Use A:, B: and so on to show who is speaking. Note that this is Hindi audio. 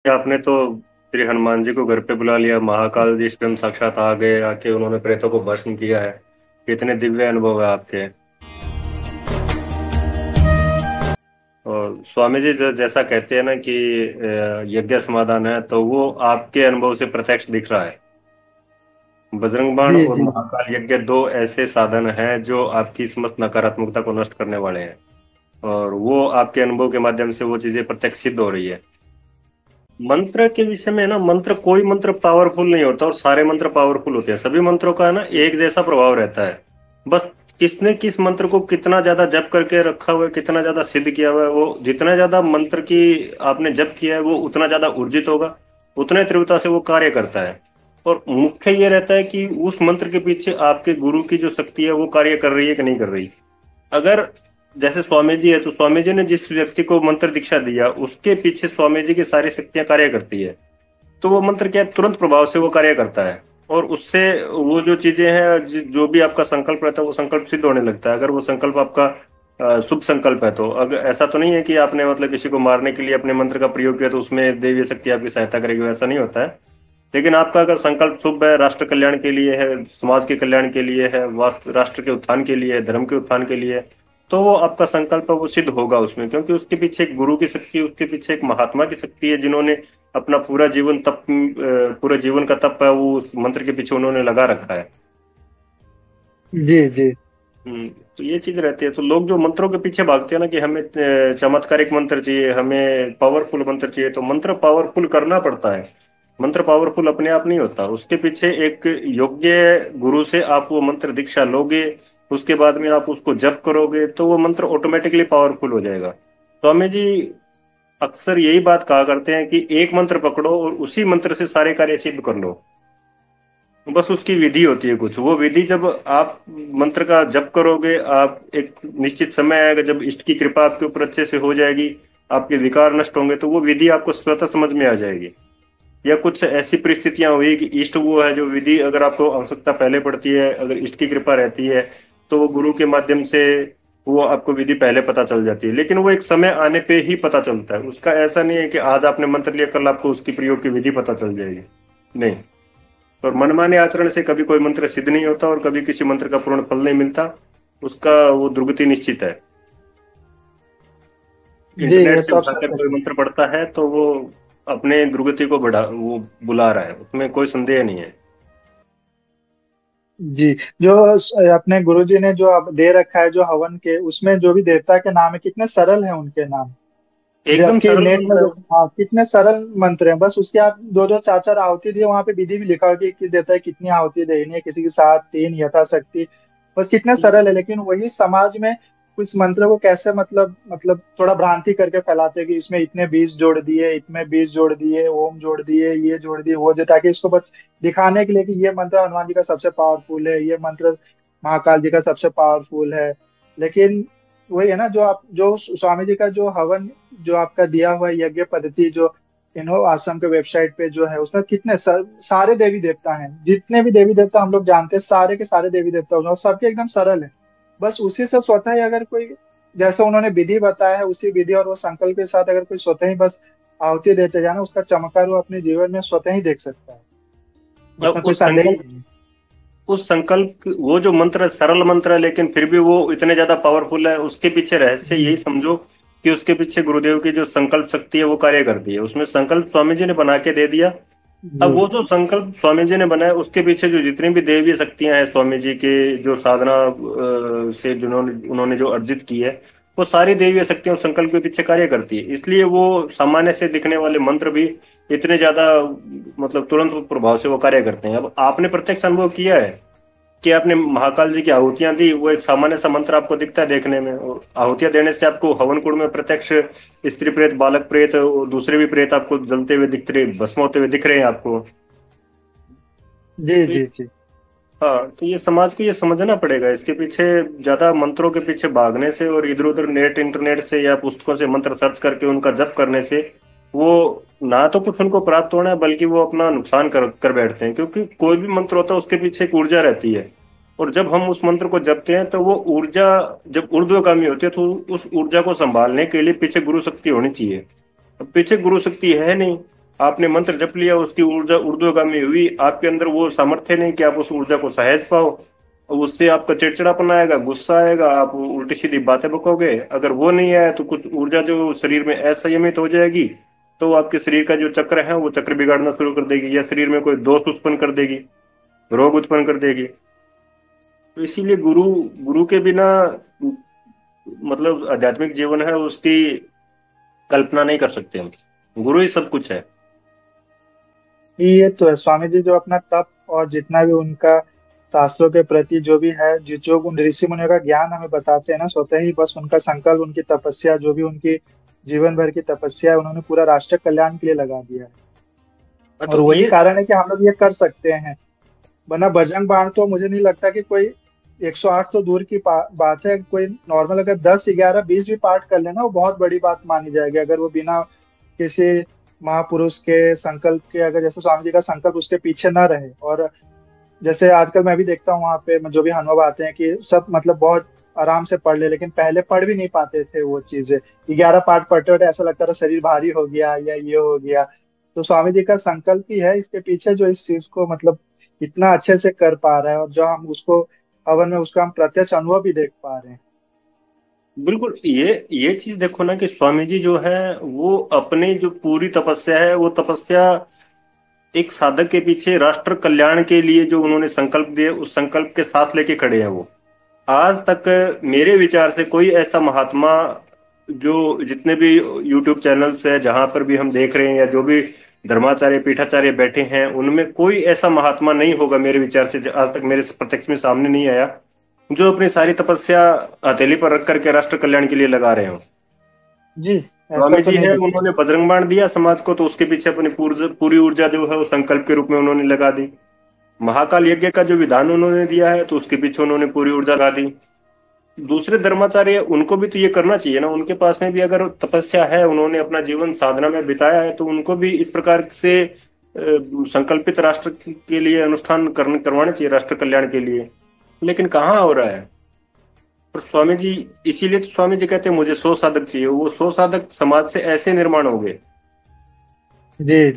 A: आपने तो श्री हनुमान जी को घर पे बुला लिया, महाकाल जी स्वयं साक्षात आ गए, आके उन्होंने प्रेतों को भस्म किया है। कितने दिव्य अनुभव है आपके। और स्वामी जी जैसा कहते हैं ना कि यज्ञ समाधान है, तो वो आपके अनुभव से प्रत्यक्ष दिख रहा है। बजरंग बाण
B: जी
A: और
B: जी
A: महाकाल यज्ञ दो ऐसे साधन हैं जो आपकी समस्त नकारात्मकता को नष्ट करने वाले हैं, और वो आपके अनुभव के माध्यम से वो चीजें प्रत्यक्ष सिद्ध हो रही है। मंत्र के विषय में ना, मंत्र कोई मंत्र पावरफुल नहीं होता और सारे मंत्र पावरफुल होते हैं। सभी मंत्रों का ना एक जैसा प्रभाव रहता है। बस किसने किस मंत्र को कितना ज्यादा जप करके रखा हुआ है, कितना ज्यादा सिद्ध किया हुआ है, वो जितना ज्यादा मंत्र की आपने जप किया है वो उतना ज्यादा ऊर्जित होगा, उतने तीव्रता से वो कार्य करता है। और मुख्य ये रहता है कि उस मंत्र के पीछे आपके गुरु की जो शक्ति है वो कार्य कर रही है कि नहीं कर रही। अगर जैसे स्वामी जी है, तो स्वामी जी ने जिस व्यक्ति को मंत्र दीक्षा दिया उसके पीछे स्वामी जी की सारी शक्तियां कार्य करती है, तो वो मंत्र क्या है, तुरंत प्रभाव से वो कार्य करता है। और उससे वो जो चीजें हैं, जो भी आपका संकल्प रहता है वो संकल्प सिद्ध होने लगता है। अगर वो संकल्प आपका शुभ संकल्प है, तो अगर ऐसा तो नहीं है कि आपने मतलब किसी को मारने के लिए अपने मंत्र का प्रयोग किया तो उसमें देवी शक्ति आपकी सहायता करेगी, ऐसा नहीं होता है। लेकिन आपका अगर संकल्प शुभ है, राष्ट्र कल्याण के लिए है, समाज के कल्याण के लिए है, वास्तु राष्ट्र के उत्थान के लिए है, धर्म के उत्थान के लिए है, तो वो आपका संकल्प है वो सिद्ध होगा उसमें, क्योंकि उसके पीछे एक गुरु की शक्ति, उसके पीछे एक महात्मा की शक्ति है, जिन्होंने अपना पूरा जीवन पूरे जीवन का तप है वो उस मंत्र के पीछे उन्होंने लगा रखा है।
B: जी जी
A: तो ये चीज रहती है। तो लोग जो मंत्रों के पीछे भागते हैं ना कि हमें चमत्कारिक मंत्र चाहिए, हमें पावरफुल मंत्र चाहिए, तो मंत्र पावरफुल करना पड़ता है। मंत्र पावरफुल अपने आप नहीं होता, उसके पीछे एक योग्य गुरु से आप वो मंत्र दीक्षा लोगे, उसके बाद में आप उसको जप करोगे तो वो मंत्र ऑटोमेटिकली पावरफुल हो जाएगा। स्वामी जी अक्सर यही बात कहा करते हैं कि एक मंत्र पकड़ो और उसी मंत्र से सारे कार्य सिद्ध कर लो। बस उसकी विधि होती है कुछ, वो विधि जब आप मंत्र का जप करोगे, आप एक निश्चित समय आएगा जब इष्ट की कृपा आपके ऊपर अच्छे से हो जाएगी, आपके विकार नष्ट होंगे, तो वो विधि आपको स्वतः समझ में आ जाएगी। या कुछ ऐसी परिस्थितियां हुई कि इष्ट वो है जो विधि, अगर आपको आवश्यकता पहले पड़ती है, अगर इष्ट की कृपा रहती है, तो वो गुरु के माध्यम से वो आपको विधि पहले पता चल जाती है। लेकिन वो एक समय आने पे ही पता चलता है, उसका ऐसा नहीं है कि आज आपने मंत्र लिया कल आपको उसकी प्रयोग की विधि पता चल जाएगी, नहीं। और मनमाने आचरण से कभी कोई मंत्र सिद्ध नहीं होता और कभी किसी मंत्र का पूर्ण फल नहीं मिलता, उसका वो दुर्गति निश्चित है।
B: जी,
A: इंटरनेट
B: ये
A: से
B: तो आप
A: उठाकर
B: सही
A: कोई
B: कह
A: मंत्र पढ़ता है तो वो अपने दुर्गति को बढ़ा वो बुला रहा है, उसमें कोई संदेह नहीं है।
B: जी। जो अपने गुरुजी ने जो अब दे रखा है जो हवन के, उसमें जो भी देवता के नाम है कितने सरल हैं उनके नाम।
A: एकदम
B: जबकि
A: सरल
B: नेट में
A: मंत्र है।
B: हाँ, कितने सरल मंत्र हैं, बस उसके आप दो दो चार चार आहुति दिए, वहां पे विधि भी लिखा हो कि किस देवता है कितनी आहुति देनी है, किसी की सात तीन यथाशक्ति। और कितने सरल है, लेकिन वही समाज में कुछ मंत्र को कैसे मतलब थोड़ा भ्रांति करके फैलाते हैं कि इसमें इतने बीज जोड़ दिए, इतने बीज जोड़ दिए, ओम जोड़ दिए, ये जोड़ दिए, वो जो, ताकि इसको बस दिखाने के लिए कि ये मंत्र हनुमान जी का सबसे पावरफुल है, ये मंत्र महाकाल जी का सबसे पावरफुल है। लेकिन वही है ना, जो आप जो स्वामी जी का जो हवन जो आपका दिया हुआ है यज्ञ पद्धति, जो इन्हो आश्रम के वेबसाइट पे जो है, उसमें कितने सारे देवी देवता हैं, जितने भी देवी देवता हम लोग जानते हैं, सारे के सारे देवी देवता हैं और सबके एकदम सरल है। बस उसी से स्वतः ही अगर कोई, जैसे उन्होंने विधि बताया है, उसी विधि और वो संकल्प के साथ अगर कोई स्वतः ही बस आहुति देते जाए ना, उसका चमत्कार वो अपने जीवन में स्वतः ही देख सकता है।
A: अब
B: उसमें कोई संदेह नहीं है।
A: उस संकल्प वो जो मंत्र है, सरल मंत्र है, लेकिन फिर भी वो इतने ज्यादा पावरफुल है, उसके पीछे रहस्य
B: जी
A: यही समझो कि उसके पीछे गुरुदेव की जो संकल्प शक्ति है वो कार्य करती है। उसमें संकल्प स्वामी जी ने बना के दे दिया। अब
B: जी
A: वो जो संकल्प स्वामी जी ने बनाया उसके पीछे जो जितनी भी दैवीय शक्तियां हैं स्वामी जी के जो साधना से जिन्होंने उन्होंने जो अर्जित की है, वो सारी दैवीय शक्तियां उस संकल्प के पीछे कार्य करती है। इसलिए वो सामान्य से दिखने वाले मंत्र भी इतने ज्यादा मतलब तुरंत प्रभाव से वो कार्य करते हैं। अब आपने प्रत्यक्ष अनुभव किया है कि आपने महाकाल जी की आहुतियां दी, वो एक सामान्य सा मंत्र आपको दिखता है देखने में, और आहुतियां देने से आपको हवन कुंड में प्रत्यक्ष स्त्री प्रेत, बालक प्रेत और दूसरे भी प्रेत आपको जलते हुए दिख रहे, भस्म होते हुए दिख रहे हैं आपको।
B: जी
A: तो
B: जी जी
A: हाँ, तो ये समाज को ये समझना पड़ेगा, इसके पीछे ज्यादा मंत्रों के पीछे भागने से और इधर उधर नेट इंटरनेट से या पुस्तकों से मंत्र सर्च करके उनका जप करने से वो ना तो कुछ उनको प्राप्त होना है, बल्कि वो अपना नुकसान कर कर बैठते हैं। क्योंकि कोई भी मंत्र होता है उसके पीछे एक ऊर्जा रहती है, और जब हम उस मंत्र को जपते हैं तो वो ऊर्जा जब ऊर्ध्वगामी होती है, तो उस ऊर्जा को संभालने के लिए पीछे गुरु शक्ति होनी चाहिए। अब पीछे गुरु शक्ति है नहीं, आपने मंत्र जप लिया, उसकी ऊर्जा ऊर्ध्वगामी हुई, आपके अंदर वो सामर्थ्य नहीं कि आप उस ऊर्जा को सहज पाओ, और उससे आपका चिड़चिड़ापन आएगा, गुस्सा आएगा, आप उल्टी सीधी बातें बकोगे। अगर वो नहीं आया तो कुछ ऊर्जा जो शरीर में असंयमित हो जाएगी, तो आपके शरीर का जो चक्र है वो चक्र बिगाड़ना शुरू कर देगी, या शरीर में कोई दोष उत्पन्न कर देगी, रोग उत्पन्न कर देगी। तो इसीलिए गुरु गुरु के बिना मतलब आध्यात्मिक जीवन है उसकी कल्पना नहीं कर सकते हम। गुरु ही सब कुछ है।
B: ये तो है स्वामी जी, जो अपना तप और जितना भी उनका शास्त्रों के प्रति जो भी है, जो उन ऋषि मुनियों का ज्ञान हमें बताते हैं ना, स्वतः ही बस उनका संकल्प, उनकी तपस्या, जो भी उनकी जीवन भर की तपस्या है, उन्होंने पूरा राष्ट्र कल्याण के लिए लगा दिया है। और
A: तो
B: वही
A: ये
B: कारण है कि हम लोग ये कर सकते हैं। वरना बजरंग बाण तो मुझे नहीं लगता कि कोई 108 तो दूर की बात है, कोई नॉर्मल अगर 10 11 20 भी पाठ कर लेना वो बहुत बड़ी बात मानी जाएगी, अगर वो बिना किसी महापुरुष के संकल्प के, अगर जैसे स्वामी जी का संकल्प उसके पीछे ना रहे। और जैसे आजकल मैं भी देखता हूँ वहाँ पे जो भी अनुभव आते हैं कि सब मतलब बहुत आराम से पढ़ ले, लेकिन पहले पढ़ भी नहीं पाते थे वो चीजें। 11 पाठ पढ़ते पढ़ते ऐसा लगता था शरीर भारी हो गया या ये हो गया। तो स्वामी जी का संकल्प ही है इसके पीछे, जो इस चीज को मतलब इतना अच्छे से कर पा रहा है, और जो हम उसको हवन में उसका हम प्रत्यक्ष अनुभव भी देख पा रहे हैं।
A: बिल्कुल, ये चीज देखो ना कि स्वामी जी जो है वो अपनी जो पूरी तपस्या है, वो तपस्या एक साधक के पीछे राष्ट्र कल्याण के लिए जो उन्होंने संकल्प दिए, उस संकल्प के साथ लेके खड़े हैं वो। आज तक मेरे विचार से कोई ऐसा महात्मा, जो जितने भी यूट्यूब चैनल्स है जहां पर भी हम देख रहे हैं, या जो भी धर्माचार्य पीठाचार्य बैठे हैं, उनमें कोई ऐसा महात्मा नहीं होगा मेरे विचार से, आज तक मेरे प्रत्यक्ष में सामने नहीं आया, जो अपनी सारी तपस्या हथेली पर रख करके राष्ट्र कल्याण के लिए लगा रहे हो।
B: जी, ऐसा
A: स्वामी
B: तो
A: जी
B: नहीं
A: है,
B: दिखता।
A: उन्होंने बजरंग बाण दिया समाज को, तो उसके पीछे अपनी पूरी ऊर्जा जो है वो संकल्प के रूप में उन्होंने लगा दी। महाकाल यज्ञ का जो विधान उन्होंने दिया है, तो उसके पीछे उन्होंने पूरी ऊर्जा लगा दी। दूसरे धर्माचार्य, उनको भी तो ये करना चाहिए ना, उनके पास में भी अगर तपस्या है, उन्होंने अपना जीवन साधना में बिताया है, तो उनको भी इस प्रकार से संकल्पित राष्ट्र के लिए अनुष्ठान करवाने चाहिए, राष्ट्र कल्याण के लिए। लेकिन कहाँ हो रहा है। और स्वामी जी, इसीलिए तो स्वामी जी कहते हैं मुझे 100 साधक चाहिए। वो 100 साधक समाज से ऐसे निर्माण हो गए।
B: जी।